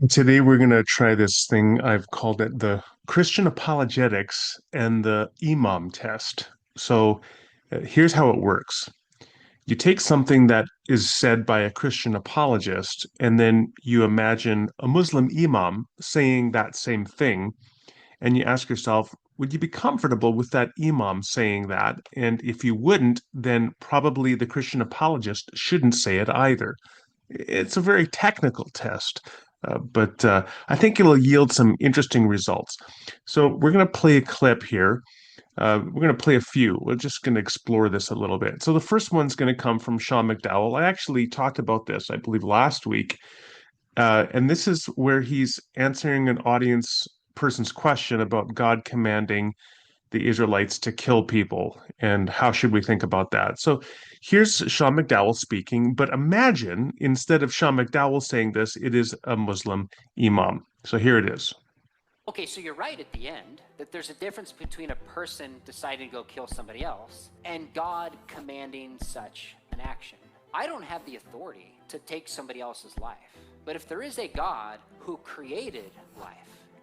Today we're going to try this thing. I've called it the Christian apologetics and the Imam test. Here's how it works. You take something that is said by a Christian apologist, and then you imagine a Muslim imam saying that same thing, and you ask yourself, would you be comfortable with that imam saying that? And if you wouldn't, then probably the Christian apologist shouldn't say it either. It's a very technical test, but I think it'll yield some interesting results. So we're going to play a clip here. We're going to play a few. We're just going to explore this a little bit. So the first one's going to come from Sean McDowell. I actually talked about this, I believe, last week. And this is where he's answering an audience person's question about God commanding the Israelites to kill people, and how should we think about that? So here's Sean McDowell speaking, but imagine instead of Sean McDowell saying this, it is a Muslim imam. So here it is. Okay, so you're right at the end that there's a difference between a person deciding to go kill somebody else and God commanding such an action. I don't have the authority to take somebody else's life. But if there is a God who created life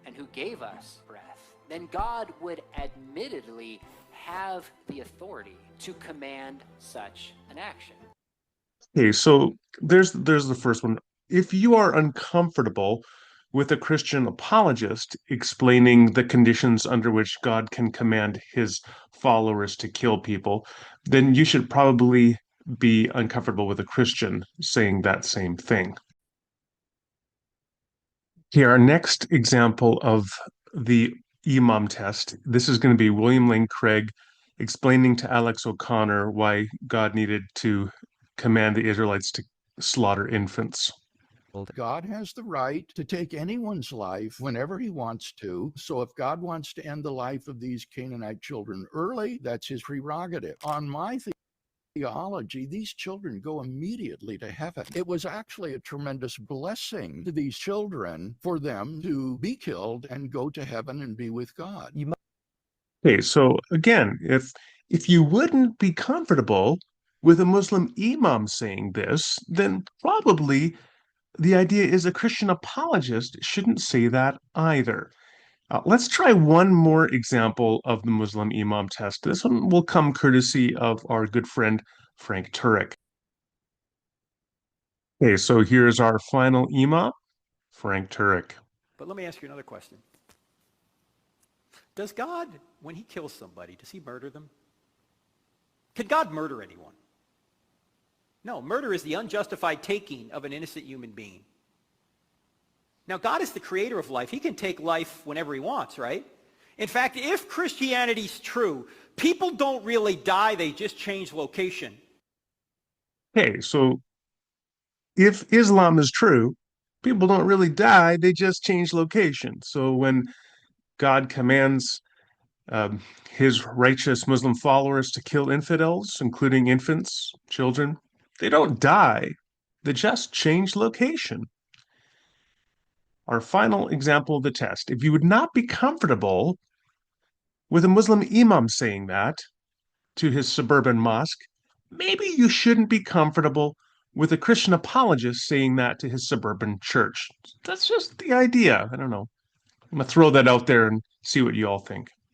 and who gave us breath, then God would admittedly have the authority to command such an action. Okay, so there's the first one. If you are uncomfortable with a Christian apologist explaining the conditions under which God can command his followers to kill people, then you should probably be uncomfortable with a Christian saying that same thing. Here, our next example of the Imam test. This is going to be William Lane Craig explaining to Alex O'Connor why God needed to command the Israelites to slaughter infants. God has the right to take anyone's life whenever he wants to. So if God wants to end the life of these Canaanite children early, that's his prerogative. On my theology, these children go immediately to heaven. It was actually a tremendous blessing to these children for them to be killed and go to heaven and be with God. Okay, so again, if you wouldn't be comfortable with a Muslim imam saying this, then probably the idea is a Christian apologist shouldn't say that either. Let's try one more example of the Muslim imam test. This one will come courtesy of our good friend Frank Turek. Okay, so here's our final imam, Frank Turek. But let me ask you another question. Does God, when he kills somebody, does he murder them? Can God murder anyone? No, murder is the unjustified taking of an innocent human being. Now, God is the creator of life. He can take life whenever he wants, right? In fact, if Christianity's true, people don't really die, they just change location. Okay, so if Islam is true, people don't really die, they just change location. So when God commands his righteous Muslim followers to kill infidels, including infants, children, they don't die, they just change location. Our final example of the test. If you would not be comfortable with a Muslim imam saying that to his suburban mosque, maybe you shouldn't be comfortable with a Christian apologist saying that to his suburban church. That's just the idea. I don't know. I'm going to throw that out there and see what you all think.